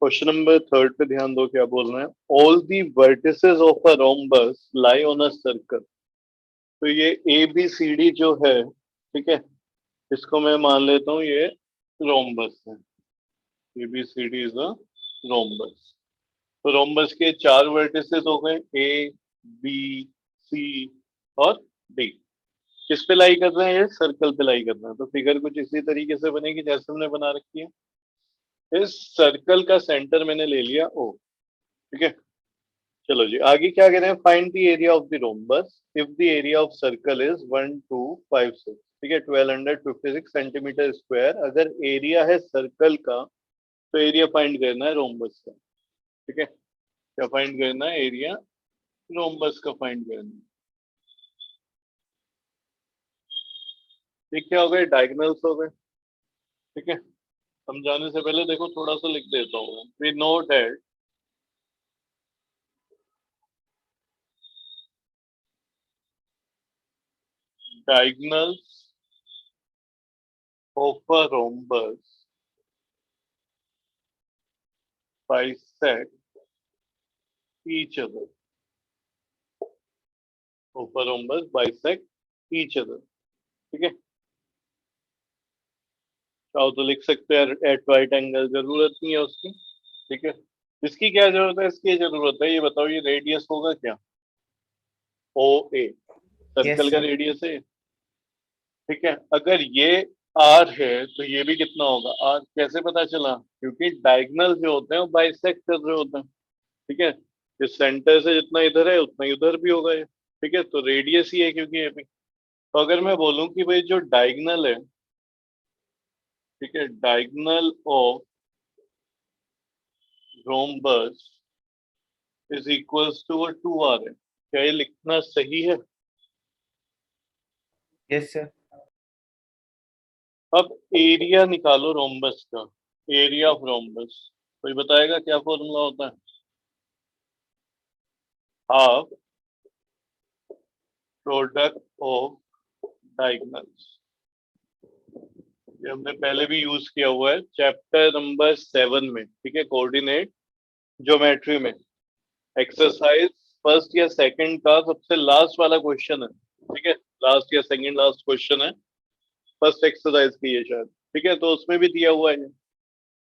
Question number third पे ध्यान दो, क्या बोल रहे हैं। All the vertices of a rhombus lie on a circle. तो ये ए बी सी डी जो है, ठीक है, इसको मैं मान लेता हूँ ये रोम्बस है। A B C D is a rhombus. तो रोम्बस के चार वर्टिसेस हो गए, ए बी सी और डी। किस पे लाई कर रहे हैं? ये सर्कल पे लाई कर रहे हैं। तो फिगर कुछ इसी तरीके से बनेगी जैसे हमने बना रखी है। इस सर्कल का सेंटर मैंने ले लिया ओ, ठीक है। चलो जी, आगे क्या कह रहे हैं? Find the area of the rhombus if the area of circle is 1256, ठीक है, 1256 सेंटीमीटर स्क्वायर। अगर एरिया है सर्कल का तो एरिया फाइंड करना है रोम्बस का, ठीक है। क्या फाइंड करना है? एरिया रोम्बस का फाइंड करना है। ये क्या हो गए? डायगोनल्स हो गए, ठीक है। समझाने से पहले देखो थोड़ा सा लिख देता हूँ। We know that diagonals of a rhombus bisect each other. Of a rhombus bisect each other, ठीक है। चाहो तो लिख सकते हैं एट राइट एंगल, जरूरत नहीं है उसकी, ठीक है। इसकी क्या जरूरत है? इसकी जरूरत है, ये बताओ ये रेडियस होगा क्या? ओ ए, यस सर्कल का सर। रेडियस है, ठीक है। अगर ये आर है तो ये भी कितना होगा? आर। कैसे पता चला? क्योंकि डायगोनल जो होते हैं वो बाइसेक्ट कर रहे होते हैं, ठीक है। इस सेंटर से जितना इधर है उतना ही उधर भी होगा ये, ठीक है। तो रेडियस ही है क्योंकि ये भी। तो अगर मैं बोलूं कि भाई जो डायगोनल है, ठीक है, diagonal of rhombus is equals to 2r है, क्या ये लिखना सही है? Yes sir. अब एरिया निकालो रोम्बस का, एरिया ऑफ रोम्बस। कोई बताएगा क्या फॉर्मूला होता है? Half product of diagonals. ये हमने पहले भी यूज किया हुआ है चैप्टर नंबर 7 में, ठीक है, कोऑर्डिनेट ज्योमेट्री में। एक्सरसाइज फर्स्ट या सेकंड का सबसे लास्ट वाला क्वेश्चन है, ठीक है। लास्ट या सेकंड लास्ट क्वेश्चन है फर्स्ट एक्सरसाइज की ये शायद, ठीक है। तो उसमें भी दिया हुआ है,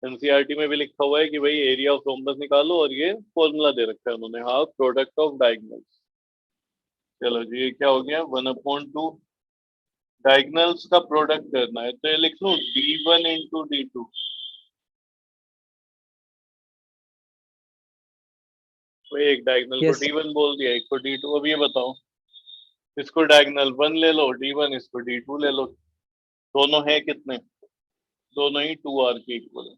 एनसीईआरटी में भी लिखा हुआ है कि भाई एरिया ऑफ रोम्बस निकालो, और ये फॉर्मूला दे रखा है उन्होंने, हाफ प्रोडक्ट ऑफ डायगोनल्स। चलो जी, ये क्या हो गया? 1/2। डायगोनल्स का प्रोडक्ट करना है तो ये लिख लूं d1 इंटू d2। तो एक डायगोनल को यस d1 बोल दिया, एक को d2। अब ये बताओ, इसको डायगोनल 1 ले लो d1, इसको d2 ले लो। दोनों है कितने? दोनों ही 2r के इक्वल है।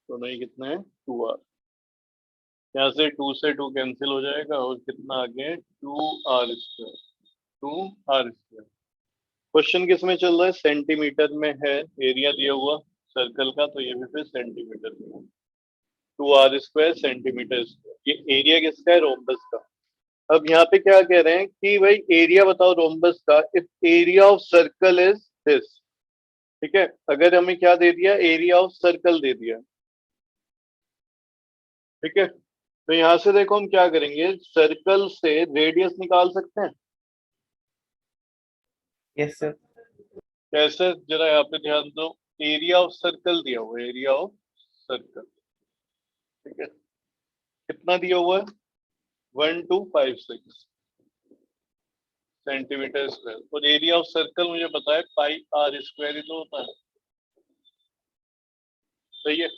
दोनों ही कितने हैं? 2r। यहाँ से 2 से 2 कैंसिल हो जाएगा और कितना आगे? 2r²। 2r²। क्वेश्चन किस में चल रहा है? सेंटीमीटर में है एरिया दिया हुआ सर्कल का, तो ये भी फिर सेंटीमीटर में है। 2r² centimetre square. ये एरिया किसका है? रोम्बस का। अब यहाँ पे क्या कह रहे हैं कि भाई एरिया बताओ रोम्बस का if area of circle is this, ठीक है। अगर हमें क्या दे दिया? एरिया ऑफ सर्कल दे दिया, ठीक है। तो यहां से देखो हम क्या करेंगे, सर्कल से रेडियस निकाल सकते हैं। Yes sir. कैसे? जरा यहाँ पे ध्यान दो। एरिया ऑफ सर्कल दिया हुआ है, एरिया ऑफ सर्कल, ठीक है। कितना दिया हुआ है? 1256 सेंटीमीटर स्क्वायर। और एरिया ऑफ सर्कल मुझे पता है πr² ही तो होता है, सही है।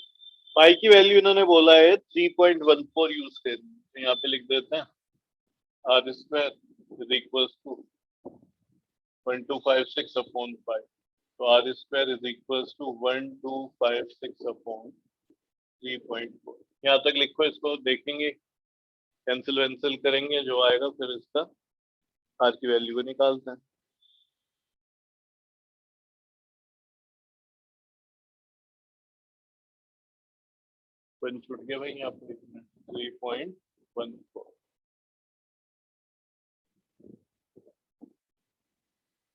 पाई की वैल्यू इन्होंने बोला है 3.14 यूज करनी, तो यहाँ पे लिख देते हैं r² is equal to 1256 upon 5। तो r² is equal to 1256 upon 3.4। यहाँ तक लिखो, इसको देखेंगे, कैंसिल वैंसिल करेंगे, जो आएगा फिर इसका r की वैल्यू को निकालते हैं। वन छूट गया भाई, यहाँ पे लिखना है 3.14।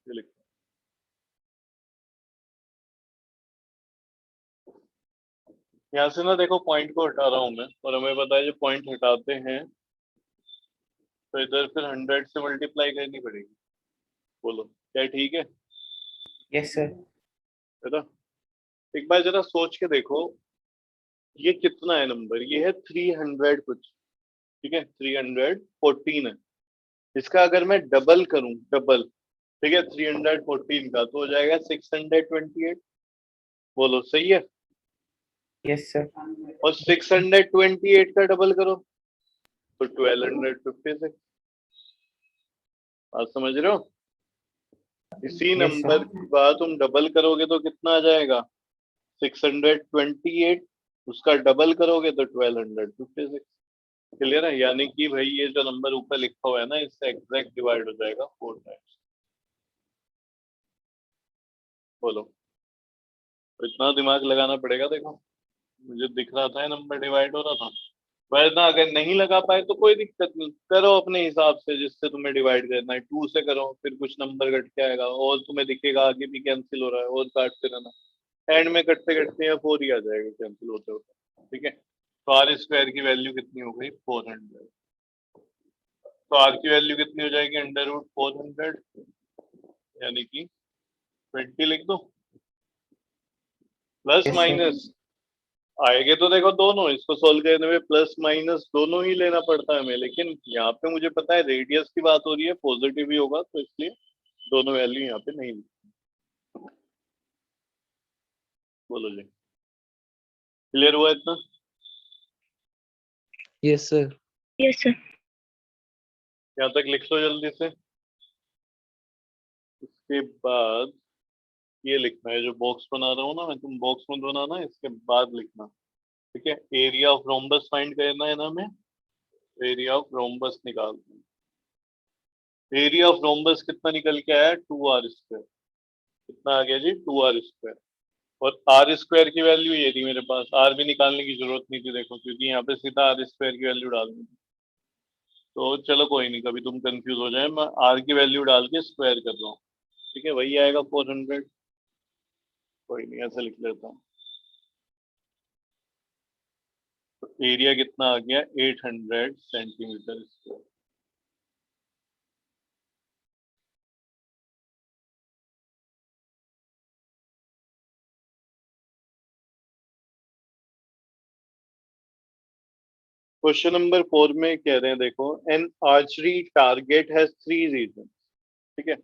ये लिखो। यहाँ से ना देखो पॉइंट को हटा रहा हूं मैं, और हमें पता है जो पॉइंट हटाते हैं तो इधर फिर 100 से मल्टीप्लाई करनी पड़ेगी। बोलो क्या ठीक है? Yes sir. है ना? एक बार जरा सोच के देखो, ये कितना है नंबर? ये है 300 कुछ, ठीक है, 314 है। इसका अगर मैं डबल करूं, डबल, ठीक है, 314 का तो हो जाएगा 628। बोलो सही है? Yes sir. और 628 का डबल करो तो 1256। बात समझ रहे हो? इसी यस नंबर सर। की बात तुम डबल करोगे तो कितना आ जाएगा? 628, उसका डबल करोगे तो 1256। क्लियर है? यानी कि भाई ये जो नंबर ऊपर लिखा हुआ है ना, इससे एग्जैक्ट डिवाइड हो जाएगा 4 टाइम्स। बोलो, तो इतना दिमाग लगाना पड़ेगा। देखो मुझे दिख रहा था नंबर डिवाइड हो रहा था, वरना अगर नहीं लगा पाए तो कोई दिक्कत नहीं, करो अपने हिसाब से जिससे तुम्हें डिवाइड करना है। 2 से करो, फिर कुछ नंबर कट के आएगा और तुम्हें दिखेगा आगे भी कैंसिल हो रहा है, और काटते रहना, एंड में कटते कटते या 4 ही आ जाएगा कैंसिल होते होते। ठीक है, तो आर स्क्वायर की वैल्यू कितनी हो गई? 400। तो आर की वैल्यू कितनी हो जाएगी? √400, यानी कि 20 लिख दो। Plus yes sir. माइनस आएंगे तो देखो दोनों, इसको सोल्व करने में प्लस माइनस दोनों ही लेना पड़ता है हमें, लेकिन यहाँ पे मुझे पता है रेडियस की बात हो रही है, पॉजिटिव ही होगा, तो इसलिए दोनों वैल्यू यहाँ पे नहीं लिखी। बोलो जी, क्लियर हुआ इतना? Yes sir. Yes sir. यहाँ तक लिख लो जल्दी से। उसके बाद ये लिखना है, जो बॉक्स बना रहा हूँ ना मैं, तुम बॉक्स मत बनाना, इसके बाद लिखना। ठीक है, एरिया ऑफ रोम्बस फाइंड करना है ना हमें, एरिया ऑफ रोम्बस निकालना है। एरिया ऑफ रोम्बस कितना निकल के आया? 2r²। कितना आ गया जी? 2r²। और आर स्क्वायर की वैल्यू ये थी मेरे पास, आर भी निकालने की जरूरत नहीं थी देखो, क्योंकि यहाँ पे सीधा आर स्क्वायर की वैल्यू डाल दी। तो चलो कोई नहीं, कभी तुम कंफ्यूज हो जाए, मैं आर की वैल्यू डाल के स्क्वायर कर रहा हूँ। ठीक है, वही आएगा 400। कोई नहीं, ऐसे लिख लेता हूँ। तो एरिया कितना आ गया? 800 सेंटीमीटर स्क्वायर। क्वेश्चन नंबर 4 में कह रहे हैं, देखो, an archery target has 3 region. ठीक है,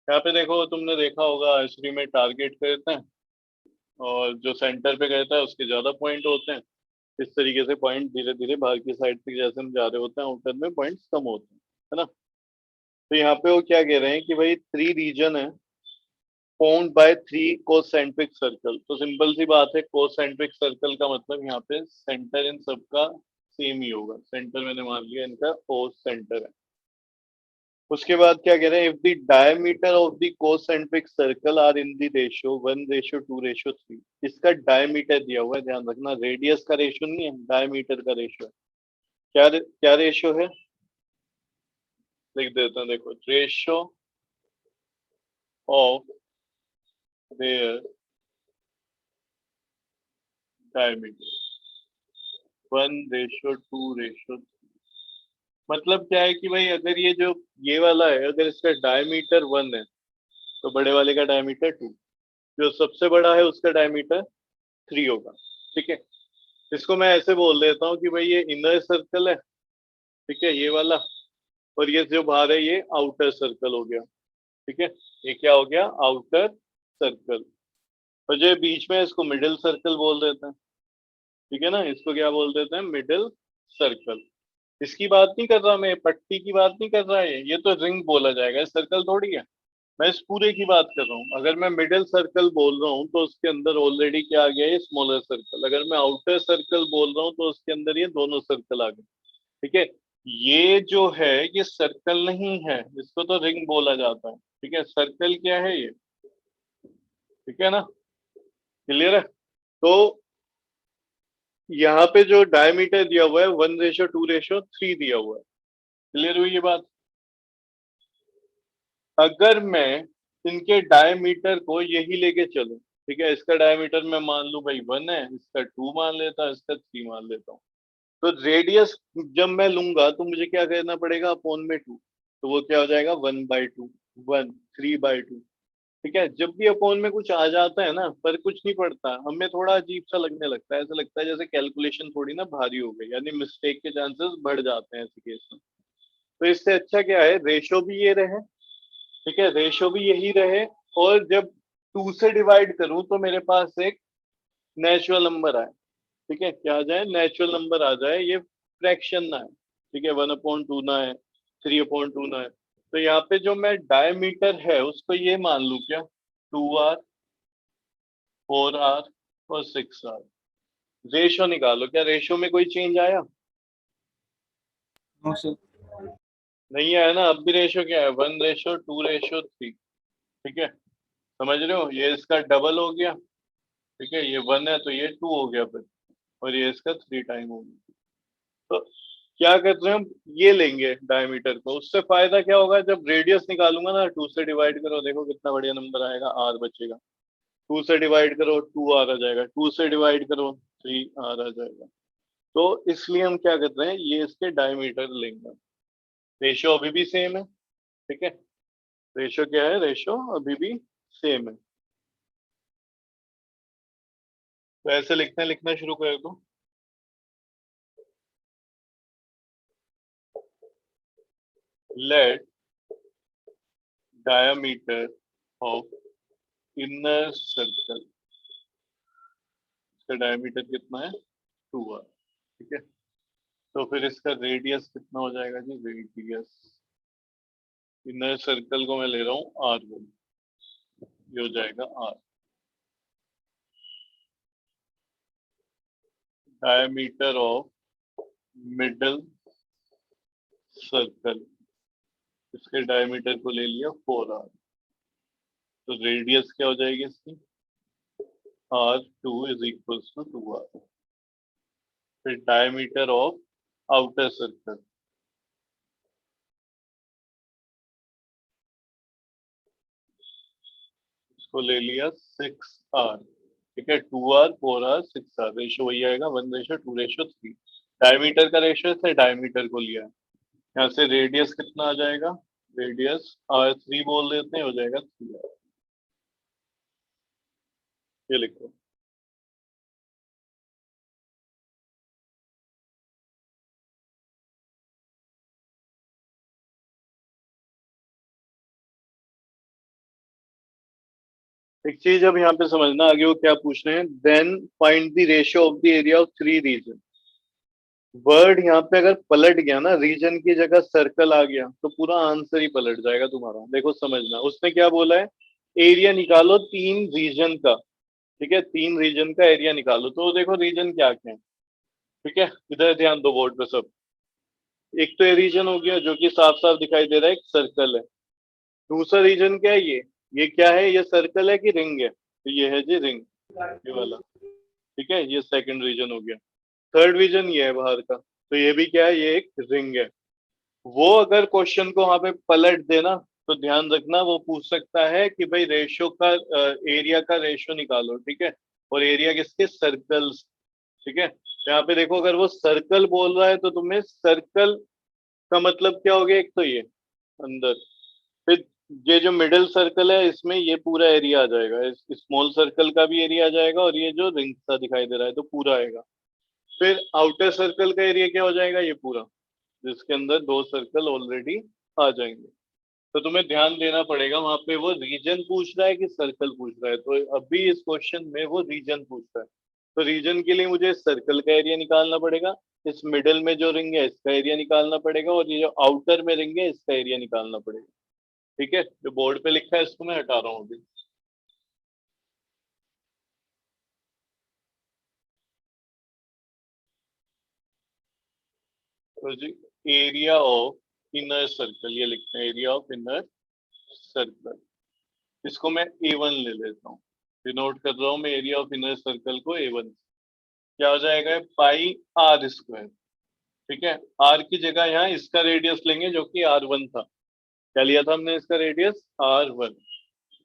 यहाँ पे देखो, तुमने देखा होगा आर्चरी में टारगेट करते हैं, और जो सेंटर पे कहता है उसके ज्यादा पॉइंट होते हैं। इस तरीके से पॉइंट धीरे धीरे बाहर की साइड तक जैसे हम जा रहे होते हैं, आउटर में पॉइंट्स कम होते हैं, है ना? तो यहाँ पे वो क्या कह रहे हैं कि भाई 3 रीजन है फाउंड बाय 3 कोसेंट्रिक सर्कल। तो सिंपल सी बात है, कोसेंट्रिक सर्कल का मतलब यहाँ पे सेंटर इन सबका सेम ही होगा। सेंटर मैंने मान लिया इनका ओ सेंटर है। उसके बाद क्या कह रहे हैं? If the diameter of the concentric circle are in the ratio 1:2:3। इसका डायमीटर दिया हुआ है, ध्यान रखना, रेडियस का रेशियो नहीं है, डायमीटर का रेशियो है। क्या क्या रेशियो है? लिख देता हूँ, देखो, रेशियो ऑफ देयर डायमीटर 1:2:3। मतलब क्या है कि भाई अगर ये जो ये वाला है, अगर इसका डायमीटर 1 है तो बड़े वाले का डायमीटर 2, जो सबसे बड़ा है उसका डायमीटर 3 होगा। ठीक है, इसको मैं ऐसे बोल देता हूँ कि भाई ये इनर सर्कल है, ठीक है, ये वाला, और ये जो बाहर है ये आउटर सर्कल हो गया। ठीक है, ये क्या हो गया? Outer circle. और जो बीच में है, इसको मिडिल सर्कल बोल देते हैं। ठीक है ना, इसको क्या बोल देते हैं? Middle circle. इसकी बात नहीं कर रहा मैं, पट्टी की बात नहीं कर रहा है, ये तो रिंग बोला जाएगा, सर्कल थोड़ी है। मैं इस पूरे की बात कर रहा हूँ। अगर मैं मिडिल सर्कल बोल रहा हूँ तो उसके अंदर ऑलरेडी क्या आ गया? ये स्मॉलर सर्कल। अगर मैं आउटर सर्कल बोल रहा हूँ तो उसके अंदर ये दोनों सर्कल आ गए। ठीक है, ये जो है ये सर्कल नहीं है, इसको तो रिंग बोला जाता है। ठीक है, सर्कल क्या है ये? ठीक है ना, क्लियर है? तो यहाँ पे जो डायमीटर दिया हुआ है 1:2:3 दिया हुआ है। क्लियर हुई ये बात? अगर मैं इनके डायमीटर को यही लेके चलूं, ठीक है, इसका डायमीटर मैं मान लूं भाई 1 है, इसका 2 मान लेता हूँ, इसका 3 मान लेता हूँ। तो रेडियस जब मैं लूंगा तो मुझे क्या करना पड़ेगा, अपॉन में 2, तो वो क्या हो जाएगा 1/2, 3/2। ठीक है, जब भी अपोन में कुछ आ जाता है ना, पर कुछ नहीं पड़ता, हमें थोड़ा अजीब सा लगने लगता है, ऐसा लगता है जैसे कैलकुलेशन थोड़ी ना भारी हो गई, यानी मिस्टेक के चांसेस बढ़ जाते हैं ऐसे केस में। तो इससे अच्छा क्या है, रेशो भी ये रहे, ठीक है, रेशो भी यही रहे, और जब 2 से डिवाइड करूं तो मेरे पास एक नेचुरल नंबर आए। ठीक है, क्या आ जाए, नेचुरल नंबर आ जाए, ये फ्रैक्शन ना है। ठीक है, 1/2 ना है, 3/2 ना है। तो यहाँ पे जो मैं डायमीटर है उसको ये मान लूं क्या, 2r, 4r और 6r। रेशो निकालो, क्या रेशो में कोई चेंज आया? No sir. नहीं आया ना, अब भी रेशो क्या है, 1:2:3। ठीक है, समझ रहे हो, ये इसका डबल हो गया। ठीक है, ये 1 है तो ये 2 हो गया फिर, और ये इसका 3 टाइम हो गया। तो क्या करते हैं हम, ये लेंगे डायमीटर को, उससे फायदा क्या होगा, जब रेडियस निकालूंगा ना, 2 से डिवाइड करो, देखो कितना बढ़िया नंबर आएगा, आर बचेगा। 2 से डिवाइड करो, 2r आ जाएगा, 2 से डिवाइड करो, 3r आ जाएगा। तो इसलिए हम क्या करते हैं, ये इसके डायमीटर लेंगे। रेशियो अभी भी सेम है। ठीक है, रेशियो क्या है, रेशियो अभी भी सेम है। तो ऐसे लिखना शुरू कर दो। Let diameter of inner circle, इसका डायमीटर कितना है, 2r। ठीक है, तो फिर इसका रेडियस कितना हो जाएगा जी, रेडियस इनर सर्कल को मैं ले रहा हूँ r1, ये हो जाएगा r। Diameter of middle circle, इसके डायमीटर को ले लिया 4r, तो रेडियस क्या हो जाएगी इसकी, r2 is equal to 2r। फिर डायमीटर ऑफ आउटर सर्कल, इसको ले लिया 6r। ठीक है, 2r 4r 6r, रेशियो वही आएगा 1:2:3। डायमीटर का रेशियो से डायमीटर को लिया है। यहाँ से रेडियस कितना आ जाएगा, रेडियस r3 बोल देते हैं, हो जाएगा 3r। ये लिखो। एक चीज अब यहाँ पे समझना, आगे वो क्या पूछ रहे हैं, then find the ratio of the area of 3 region. वर्ड यहाँ पे अगर पलट गया ना, रीजन की जगह सर्कल आ गया, तो पूरा आंसर ही पलट जाएगा तुम्हारा। देखो समझना, उसने क्या बोला है, एरिया निकालो 3 रीजन का। ठीक है, 3 रीजन का एरिया निकालो, तो देखो रीजन क्या क्या है। ठीक है, इधर ध्यान दो बोर्ड पे सब। एक तो ये रीजन हो गया जो कि साफ साफ दिखाई दे रहा है, एक सर्कल है। दूसरा रीजन क्या है, ये क्या है, ये सर्कल है कि रिंग है, तो ये है जी रिंग, ये वाला। ठीक है, ये सेकंड रीजन हो गया। थर्ड रीजन ये है बाहर का, तो ये भी क्या है, ये एक रिंग है। वो अगर क्वेश्चन को वहां पे पलट देना, तो ध्यान रखना वो पूछ सकता है कि भाई रेशियो का, एरिया का रेशियो निकालो। ठीक है, और एरिया किसके, सर्कल्स। ठीक है, तो यहाँ पे देखो, अगर वो सर्कल बोल रहा है तो तुम्हें सर्कल का मतलब क्या हो गया, एक तो ये अंदर, फिर ये जो मिडिल सर्कल है इसमें ये पूरा एरिया आ जाएगा, इस स्मॉल सर्कल का भी एरिया आ जाएगा, और ये जो रिंग सा दिखाई दे रहा है तो पूरा आएगा। फिर आउटर सर्कल का एरिया क्या हो जाएगा, ये पूरा, जिसके अंदर 2 सर्कल ऑलरेडी आ जाएंगे। तो तुम्हें ध्यान देना पड़ेगा, वहां पे वो रीजन पूछ रहा है कि सर्कल पूछ रहा है, तो अभी इस क्वेश्चन में वो रीजन पूछ रहा है। तो रीजन के लिए मुझे सर्कल का एरिया निकालना पड़ेगा, इस मिडिल में जो रिंग है इसका एरिया निकालना पड़ेगा, और ये जो आउटर में रिंग है इसका एरिया निकालना पड़ेगा। ठीक है, जो बोर्ड पे लिखा है इसको मैं हटा रहा हूँ अभी। तो जी, एरिया ऑफ इनर सर्कल ये लिखते हैं, एरिया ऑफ इनर सर्कल, इसको मैं A1 ले लेता हूँ, डिनोट कर रहा हूँ मैं एरिया ऑफ इनर सर्कल को A1। क्या हो जाएगा, πr²। ठीक है, r की जगह यहाँ इसका रेडियस लेंगे जो कि r1 था। क्या लिया था हमने इसका रेडियस, r1।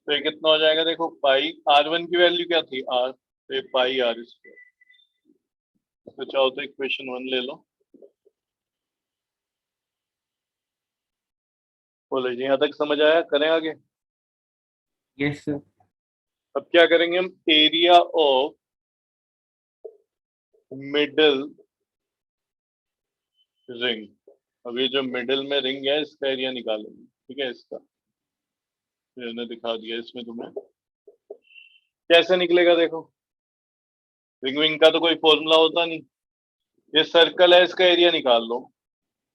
तो ये कितना हो जाएगा, देखो पाई R1 की वैल्यू क्या थी R, तो ये पाई R स्क्वायर। तो चाहो तो इक्वेशन 1 ले लो। बोलो जी, यहाँ तक समझ आया? करें आगे? Yes, sir. अब क्या करेंगे हम, एरिया ऑफ मिडल रिंग। अब ये जो मिडिल में रिंग है इसका एरिया निकालेंगे, ठीक है। इसका मैंने दिखा दिया इसमें तुम्हें, कैसे निकलेगा देखो। रिंग विंग का तो कोई फॉर्मूला होता नहीं। ये सर्कल है, इसका एरिया निकाल लो।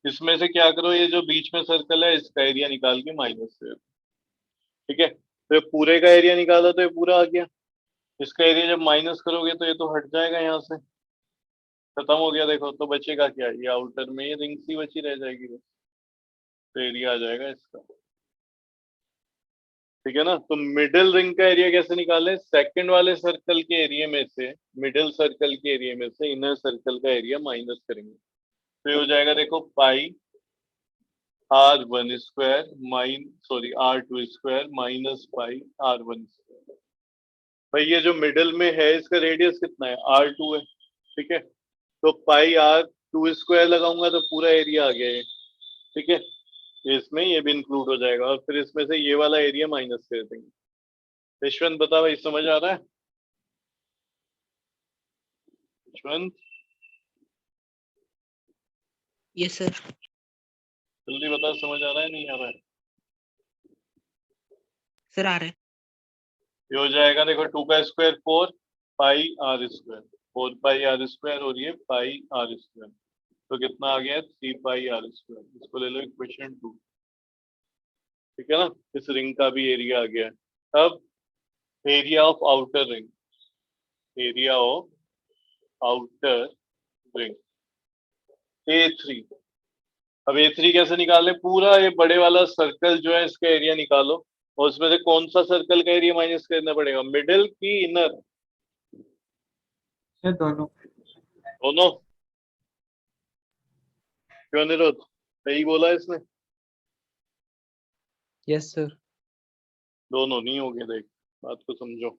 इसमें से क्या करो, ये जो बीच में सर्कल है इसका एरिया निकाल के माइनस कर, ठीक है। तो ये पूरे का एरिया निकाला तो ये पूरा आ गया। इसका एरिया जब माइनस करोगे तो ये तो हट जाएगा, यहाँ से खत्म हो गया। देखो तो बचेगा क्या, ये आउटर में ये रिंग सी बची रह जाएगी बस। तो एरिया आ जाएगा इसका, ठीक है ना। तो मिडिल रिंग का एरिया कैसे निकालें, सेकंड वाले सर्कल के एरिया में से, मिडिल सर्कल के एरिया में से इनर सर्कल का एरिया माइनस करेंगे। तो ये हो जाएगा देखो पाई R1 square R2 square minus pi R1 square. भाई ये जो मिडिल में है इसका रेडियस कितना है, R2 है, ठीक है। तो पाई R2 स्क्वायर लगाऊंगा तो पूरा एरिया आ गया ये, ठीक है। इसमें ये भी इंक्लूड हो जाएगा और फिर इसमें से ये वाला एरिया माइनस कर देंगे। यशवंत बता भाई, समझ आ रहा है? Yashwant yes sir. जल्दी बता, समझ आ रहा है नहीं आ रहा है? सर आ रहा है। ये हो जाएगा देखो 2 का स्क्वायर 4 पाई R स्क्वायर, 4 पाई R स्क्वायर और ये पाई R स्क्वायर। तो कितना आ गया, 3 पाई R स्क्वायर। इसको ले लो इक्वेशन 2, ठीक है ना। इस रिंग का भी एरिया आ गया। अब area of outer ring, area of outer ring A3। अब A3 कैसे निकाले, पूरा ये बड़े वाला सर्कल जो है इसका एरिया निकालो और उसमें से कौन सा सर्कल का एरिया माइनस करना पड़ेगा, मिडिल की इनर? Sir, दोनों। दोनों। क्यों निरोध, सही बोला इसने? Yes sir. दोनों नहीं हो गए, देख बात को समझो।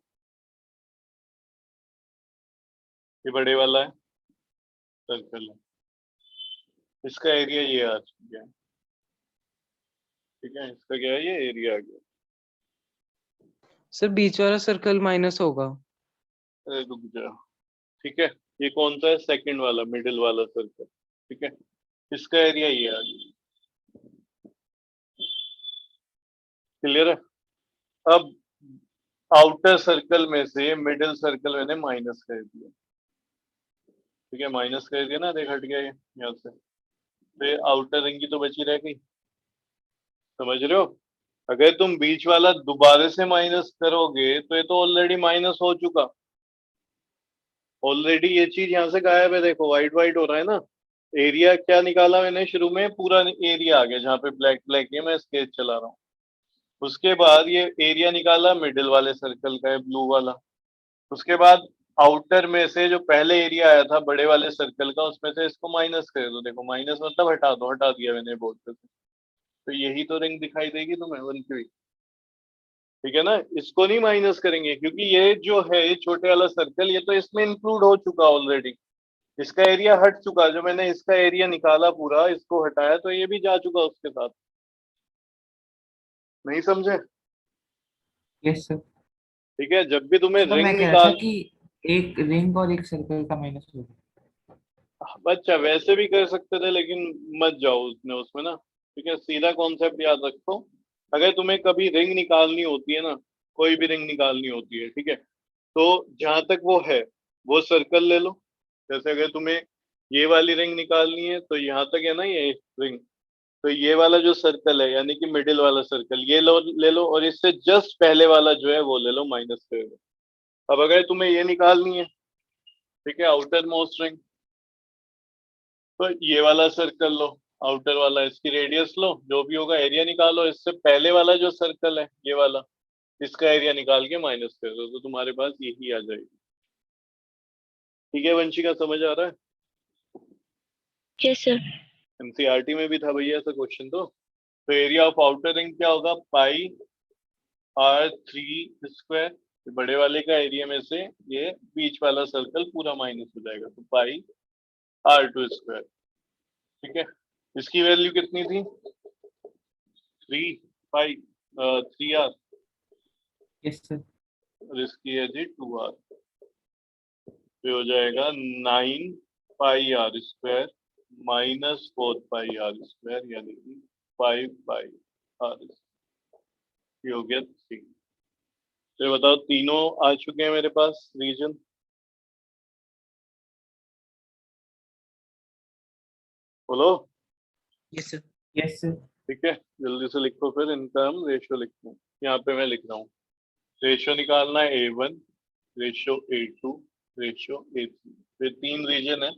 ये बड़े वाला है सर्कल है, इसका एरिया ये आ गया, ठीक है। इसका क्या है, ये एरिया आ गया। सर बीच वाला सर्कल माइनस होगा। अरे रुक जा, ठीक है। ये कौन सा है, सेकंड वाला मिडिल वाला सर्कल, ठीक है। इसका एरिया ये आ गया, क्लियर है। अब आउटर सर्कल में से मिडिल सर्कल मैंने माइनस कर दिया, ठीक है। माइनस कर दिया ना, देख हट गया ये यहाँ से। तो ये आउटर रिंग की तो बची रह गई, समझ रहे हो। अगर तुम बीच वाला दोबारा से माइनस करोगे तो ये तो ऑलरेडी माइनस हो चुका। ऑलरेडी ये चीज यहाँ से गायब है, देखो वाइट वाइट हो रहा है ना। एरिया क्या निकाला मैंने शुरू में, पूरा एरिया आ गया जहाँ पे ब्लैक ब्लैक है, मैं स्केच चला रहा हूँ। उसके बाद ये एरिया निकाला मिडिल वाले सर्कल का है, ब्लू वाला। उसके बाद आउटर में से जो पहले एरिया आया था बड़े वाले सर्कल का, उसमें से इसको माइनस कर दो। देखो माइनस मतलब हटा दो, हटा दिया मैंने बोर्ड पे से। तो यही तो रिंग दिखाई देगी तुम्हें 1 ठीक है ना। इसको नहीं माइनस करेंगे क्योंकि ये जो है ये छोटे वाला सर्कल ये तो इसमें इंक्लूड हो चुका ऑलरेडी। इसका एरिया हट चुका, जो मैंने इसका एरिया निकाला पूरा इसको हटाया तो ये भी जा चुका उसके साथ। नहीं समझे? Yes, sir. ठीक है, जब भी तुम्हें सर रिंग मैं कह रहा था निकाल, कि एक रिंग और एक सर्कल का माइनस होगा। अच्छा वैसे भी कर सकते थे लेकिन मत जाओ उसमें उसमें ना, ठीक है। सीधा कॉन्सेप्ट याद रखो। अगर तुम्हें कभी रिंग निकालनी होती है ना, कोई भी रिंग निकालनी होती है, ठीक है, तो जहां तक वो है वो सर्कल ले लो। जैसे अगर तुम्हें ये वाली रिंग निकालनी है तो यहाँ तक है ना ये रिंग, तो ये वाला जो सर्कल है यानी कि मिडिल वाला सर्कल ये लो, ले लो और इससे जस्ट पहले वाला जो है वो ले लो, माइनस कर दो। अब अगर तुम्हें ये निकालनी है, ठीक है, आउटर मोस्ट रिंग, तो ये वाला सर्कल लो, आउटर वाला, इसकी रेडियस लो, जो भी होगा एरिया निकालो। इससे पहले वाला जो सर्कल है ये वाला, इसका एरिया निकाल के माइनस कर दो तो तुम्हारे पास यही आ जाएगी। ठीक है वंशिका, समझ आ रहा है? Yes sir. एनसीईआरटी में भी था भैया ऐसा क्वेश्चन तो एरिया ऑफ आउटर रिंग क्या होगा, पाई r3 स्क्वायर, बड़े वाले का एरिया में से ये बीच वाला सर्कल पूरा माइनस हो जाएगा, तो पाई r2 स्क्वायर। ठीक है, इसकी वैल्यू कितनी थी? 3 पाई 3r, यस सर। और इसकी है जी 2r, तो हो जाएगा 9 पाई r स्क्वायर माइनस 4 पाई r स्क्वायर, यानी कि 5 पाई r, ये हो गया 3। तो ये बताओ, तीनों आ चुके हैं मेरे पास रीजन। बोलो। Yes sir. Yes sir. ठीक है, जल्दी से लिखो, फिर इनका हम रेशियो लिखते हैं। यहाँ पे मैं लिख रहा हूँ, रेशियो निकालना है A1, ratio A2, ratio A3। ये 3 रीजन है।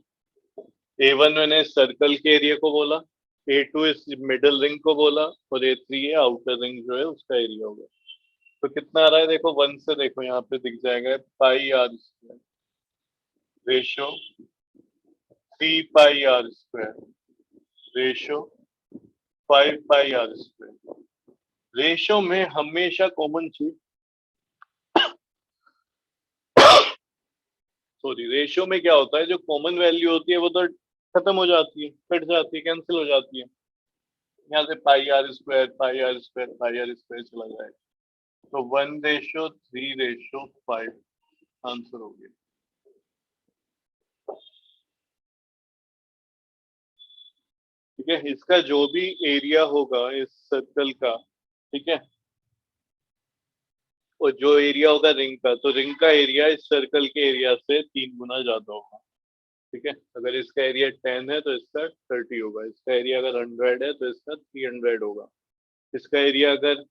A1 मैंने सर्कल के एरिया को बोला, A2 इस मिडल रिंग को बोला, और A3 ये आउटर रिंग जो है उसका एरिया होगा। तो कितना आ रहा है देखो, 1 से देखो यहाँ पे दिख जाएगा पाई r स्क्वायर, रेशियो 3 पाई r स्क्वायर, रेशियो 5 पाई r स्क्वायर। रेशियो में हमेशा कॉमन चीज, सॉरी, रेशियो में क्या होता है, जो कॉमन वैल्यू होती है वो तो खत्म हो जाती है, कट जाती है, कैंसिल हो जाती है। यहाँ से पाई r स्क्वायर, पाई r स्क्वायर, पाई r स्क्वायर चला जाएगा, तो 1:3:5 आंसर हो गया। ठीक है, इसका जो भी एरिया होगा इस सर्कल का, ठीक है, और जो एरिया होगा रिंग का, तो रिंग का एरिया इस सर्कल के एरिया से 3 गुना ज्यादा होगा। ठीक है, अगर इसका एरिया 10 है तो इसका 30 होगा, इसका एरिया अगर 100 है तो इसका 300 होगा, इसका एरिया अगर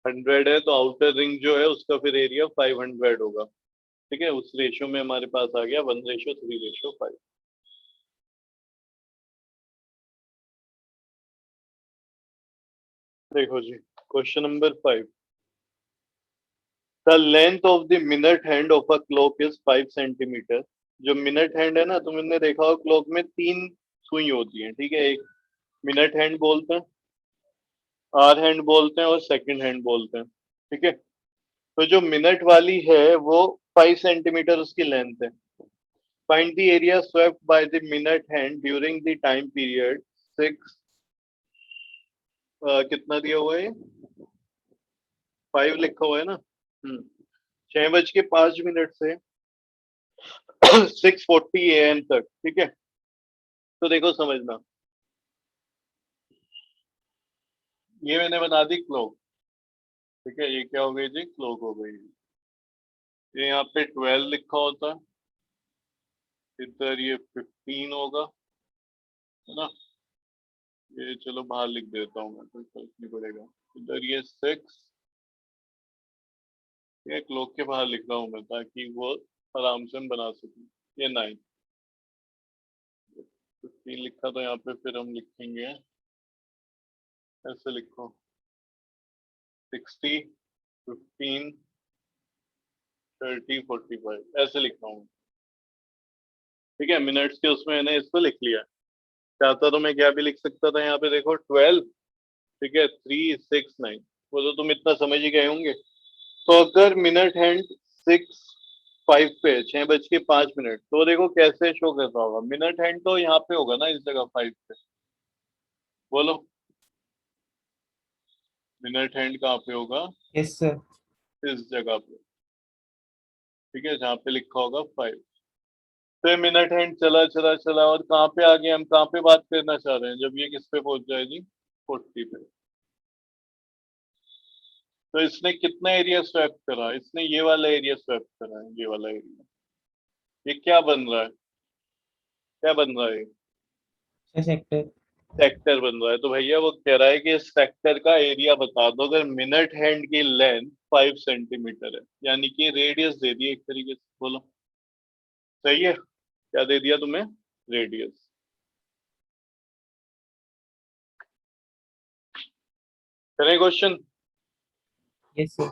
100 है तो आउटर रिंग जो है उसका फिर एरिया 500 होगा। ठीक है, उस रेशियो में हमारे पास आ गया 1:3:5। देखो जी, question number 5, the length of the minute hand of a clock is 5 centimetre. जो मिनट हैंड है ना, तुमने देखा हो क्लॉक में 3 सुई होती है। ठीक है, एक मिनट हैंड बोलते हैं, आर हैंड बोलते हैं, और सेकंड हैंड बोलते हैं। ठीक है, तो जो मिनट वाली है वो 5 सेंटीमीटर उसकी लेंथ है। Find the area swept by the minute hand during the time period 6, कितना दिया हुआ है, 5 लिखा हुआ है ना। 6:05 से 6:40 AM तक। ठीक है, तो देखो समझना, ये मैंने बना दी क्लॉक। ठीक है, ये क्या हो गई जी, क्लॉक हो गई। ये यहाँ पे 12 लिखा होता है, इधर ये 15 होगा, है ना। ये चलो बाहर लिख देता हूँ मैं, कोई फर्क नहीं पड़ेगा। इधर ये 6, ये क्लॉक के बाहर लिख रहा हूँ मैं ताकि वो आराम से हम बना सकें। ये 9, 15 लिखा, तो यहाँ पे फिर हम लिखेंगे, ऐसे लिखो 60, 15, 30, 45, ऐसे लिख रहा हूँ। ठीक है, मिनट्स के उसमें मैंने इसको लिख लिया। चाहता तो मैं क्या भी लिख सकता था, यहाँ पे देखो 12, ठीक है, 3, 6, 9, वो तो तुम इतना समझ ही गए होंगे। तो अगर मिनट हैंड 6:05 पे 6:05, तो देखो कैसे शो कर रहा होगा। मिनट हैंड तो यहाँ पे होगा ना, इस जगह 5 पे। बोलो, मिनट हैंड कहाँ पे होगा? Yes sir. इस जगह पे। ठीक है, जहाँ पे लिखा होगा 5। तो मिनट हैंड चला चला चला, और कहाँ पे आ गए हम, कहाँ पे बात करना चाह रहे हैं, जब ये किस पे पहुंच जाएगी, 40 पे। तो इसने कितना एरिया स्वैप करा, इसने ये वाला एरिया स्वैप करा है, ये वाला एरिया। ये क्या बन रहा है, क्या बन रहा है, सेक्टर। सेक्टर बन रहा है। तो भैया वो कह रहा है कि इस सेक्टर का एरिया बता दो अगर मिनट हैंड की लेंथ 5 सेंटीमीटर है, यानी कि रेडियस दे दी एक तरीके से। बोलो सही है, क्या दे दिया तुम्हें, रेडियस। करें क्वेश्चन। Yes sir.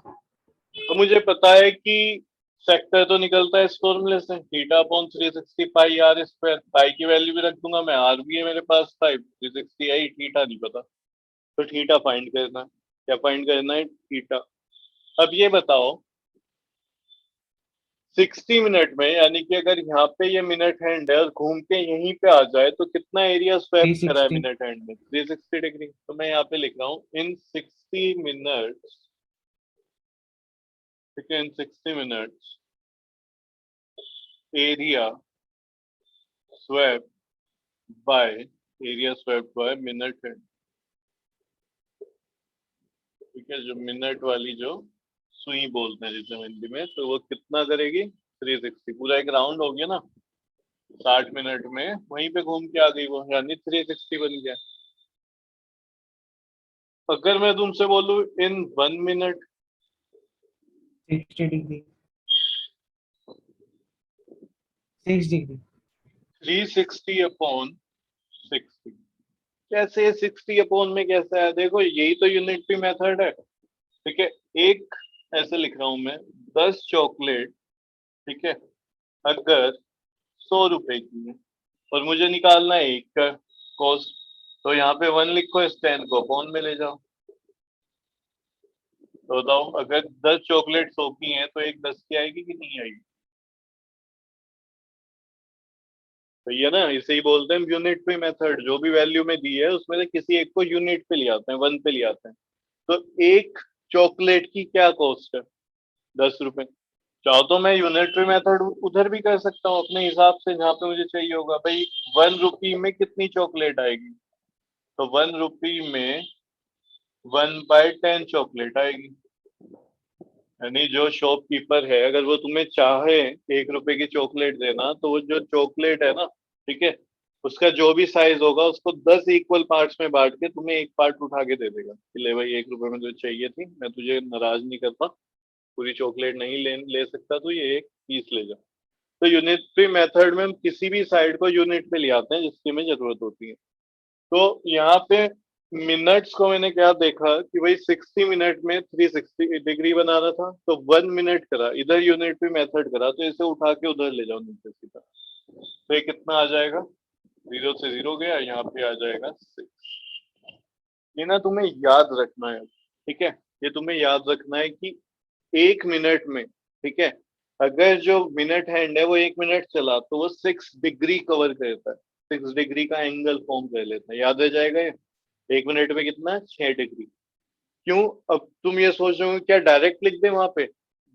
तो मुझे पता है कि सेक्टर तो निकलता है इस फॉर्मूले से, θ/360 पाई r स्क्वायर। पाई की वैल्यू भी रख दूंगा मैं, r भी है मेरे पास 5, 360 आई, थीटा नहीं पता, तो थीटा फाइंड करना है। क्या फाइंड करना है, थीटा। अब ये बताओ 60 मिनट में, यानी कि अगर यहाँ पे ये मिनट हैंड है और घूम के यहीं पे आ जाए तो कितना एरिया स्वैप करा है 360 मिनट हैंड में? 360 डिग्री। तो मैं यहाँ पे लिख रहा हूँ इन 60 मिनट्स, ठीक है, इन 60 minutes area swap bye minute hand. ठीक है, जो मिनट वाली जो सुई बोलते हैं जिसे हिंदी में, तो वो कितना करेगी? 360। पूरा एक राउंड हो गया ना, 60 मिनट में वहीं पे घूम के आ गई वो, यानी 360 बन गया। अगर मैं तुमसे बोलूं इन 1 मिनट, 60 डिग्री 6 डिग्री 360 अपॉन 60, कैसे 60 अपॉन में कैसे है? देखो यही तो यूनिटरी मेथड है। ठीक है, एक ऐसे लिख रहा हूं मैं, 10 चॉकलेट, ठीक है, अगर 100 रुपए की है और मुझे निकालना है एक का कॉस्ट, तो यहाँ पे 1 लिखो, इस 10 को अपॉन में ले जाओ। तो बताओ अगर 10 चॉकलेट 100 की हैं तो एक 10 की आएगी कि नहीं आएगी? सही है ना, इसे ही बोलते हैं यूनिटरी मेथड। जो भी वैल्यू में दी है उसमें से किसी एक को यूनिट पे ले आते हैं, 1 पे ले आते हैं। तो एक चॉकलेट की क्या कॉस्ट है? 10 रुपए। चाहो तो मैं यूनिटरी मेथड उधर भी कर सकता हूँ अपने हिसाब से, जहाँ पे मुझे चाहिए होगा भाई 1 रुपी में कितनी चॉकलेट आएगी, तो 1 रुपी में 1/10 चॉकलेट आएगी। यानी जो शॉपकीपर है अगर वो तुम्हें चाहे 1 रुपए की चॉकलेट देना, तो वो जो चॉकलेट है ना, ठीक है, उसका जो भी साइज होगा उसको 10 इक्वल पार्ट्स में बांट के तुम्हें एक पार्ट उठा के दे देगा कि ले भाई 1 रुपए में तुझे चाहिए थी, मैं तुझे नाराज नहीं करता, पूरी चॉकलेट नहीं ले सकता, तो ये एक पीस ले जा। तो यूनिटरी मेथड में हम किसी भी साइड को यूनिट पे ले आते हैं जिसकी हमें जरूरत होती है। तो यहाँ पे मिनट्स को मैंने क्या देखा कि भाई 60 मिनट में 360 डिग्री बनाना था, तो 1 मिनट करा, इधर यूनिटरी मेथड करा, तो इसे उठा के उधर ले जाओ नीचे सीधा, तो ये कितना आ जाएगा? 0 से 0 गया, यहाँ पे आ जाएगा 6। ये ना तुम्हें याद रखना है, ठीक है, ये तुम्हें याद रखना है कि 1 मिनट में, ठीक है, अगर जो मिनट हैंड है वो 1 मिनट चला तो वो 6 डिग्री कवर करता है, 6 डिग्री का एंगल फॉर्म कर लेता है। याद रह जाएगा ये? 1 मिनट में कितना? 6 डिग्री। क्यों? अब तुम ये सोच रहे हो क्या डायरेक्ट लिख दे वहां पे?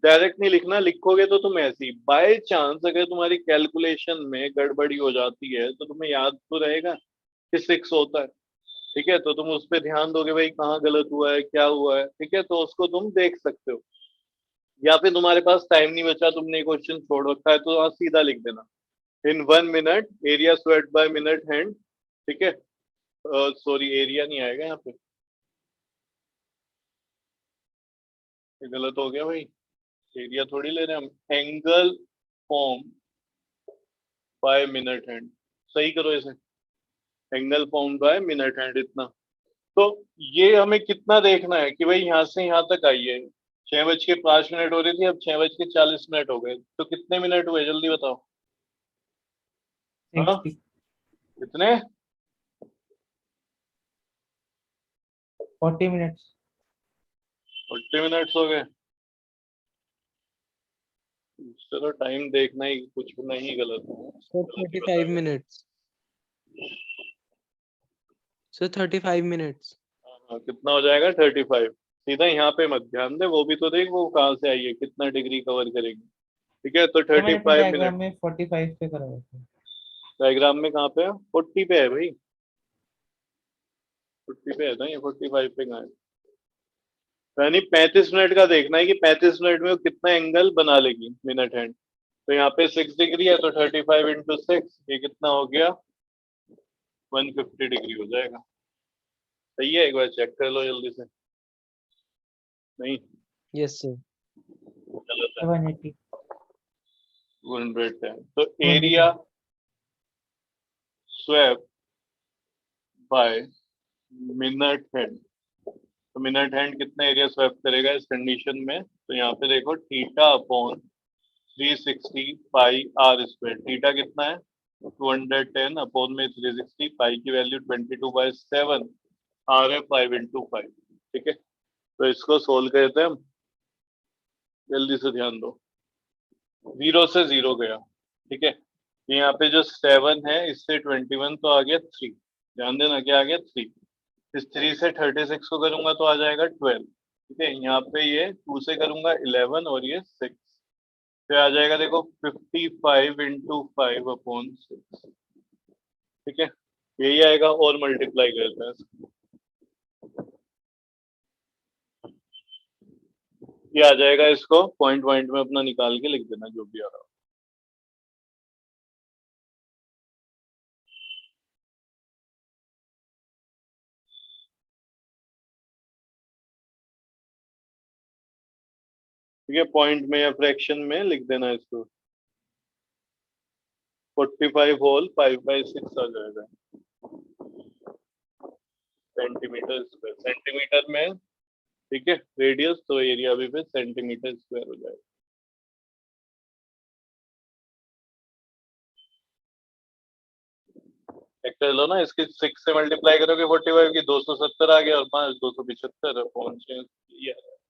डायरेक्ट नहीं लिखना, लिखोगे तो तुम ऐसे ही बाय चांस अगर तुम्हारी कैलकुलेशन में गड़बड़ी हो जाती है तो तुम्हें याद तो रहेगा कि 6 होता है। ठीक है, तो तुम उस पर ध्यान दोगे भाई कहाँ गलत हुआ है, क्या हुआ है, ठीक है, तो उसको तुम देख सकते हो। या फिर तुम्हारे पास टाइम नहीं बचा, तुमने क्वेश्चन छोड़ रखा है, तो वहां सीधा लिख देना इन 1 minute area sweat bye minute hand, ठीक है, सॉरी एरिया नहीं आएगा यहाँ पे, ये गलत हो गया भाई, एरिया थोड़ी ले रहे हैं हम, angle form by minute hand. सही करो इसे, angle form by minute hand, इतना। तो ये हमें कितना देखना है कि भाई यहाँ से यहाँ तक आइए, 6:05 हो रही थी, अब 6:40 हो गए, तो कितने मिनट हुए जल्दी बताओ? हाँ, 60 कितने? 40 मिनट्स 40 मिनट्स हो गए। चलो टाइम देखना ही कुछ नहीं गलत है, सर गलत ही 35 बताया। मिनट्स। Sir 35 minutes. हाँ, कितना हो जाएगा? 35। सीधा यहाँ पे मत ध्यान दे, वो भी तो देख वो कहाँ से आई है, कितना डिग्री कवर करेगी। ठीक है, तो तो मैंने अपने 35 डायग्राम मिनट। में 45 पे करा हुआ था। डायग्राम में कहाँ पे है? 40 पे है भाई, 40 पे है ना, ये 45 पे कहाँ है? तो यानी 35 मिनट का देखना है कि 35 मिनट में वो कितना एंगल बना लेगी मिनट हैंड। तो यहाँ पे 6 डिग्री है, तो 35 × 6, ये कितना हो गया? 150 डिग्री हो जाएगा। सही है, एक बार चेक कर लो जल्दी से। नहीं, यस सर। गलत है, 180 210। तो 200 area swept by minute hand, तो मिनट हैंड कितना एरिया स्वेप करेगा इस कंडीशन में? तो यहाँ पे देखो theta upon 360 pi r square, theta कितना है? 210 अपॉन में 360, पाई की वैल्यू 22/7, आर है 5 × 5। ठीक है, तो इसको सोल्व करते हैं हम। जल्दी से ध्यान दो, 0 से 0 गया, ठीक है। यहाँ पे जो 7 है इससे 21 तो आ गया 3, ध्यान देना क्या आ गया 3। इस 3 से 36 को करूंगा तो आ जाएगा 12, ठीक है। यहाँ पे ये 2 से करूंगा 11 और ये 6, फिर आ जाएगा देखो 55 इंटू 5/6, ठीक है। यही आएगा और मल्टीप्लाई करते हैं इसको। ये आ जाएगा, इसको पॉइंट पॉइंट में अपना निकाल के लिख देना जो भी आ रहा हो। ठीक है, पॉइंट में या फ्रैक्शन में लिख देना इसको। 45 होल 5/6 आ जाएगा सेंटीमीटर स्क्वायर, सेंटीमीटर में, ठीक है। रेडियस तो एरिया भी पे सेंटीमीटर स्क्वायर हो जाएगा। चेक कर लो ना, इसकी 6 से मल्टीप्लाई करोगे 45 की 270 आ गया और 5 275 ये आ रहा है।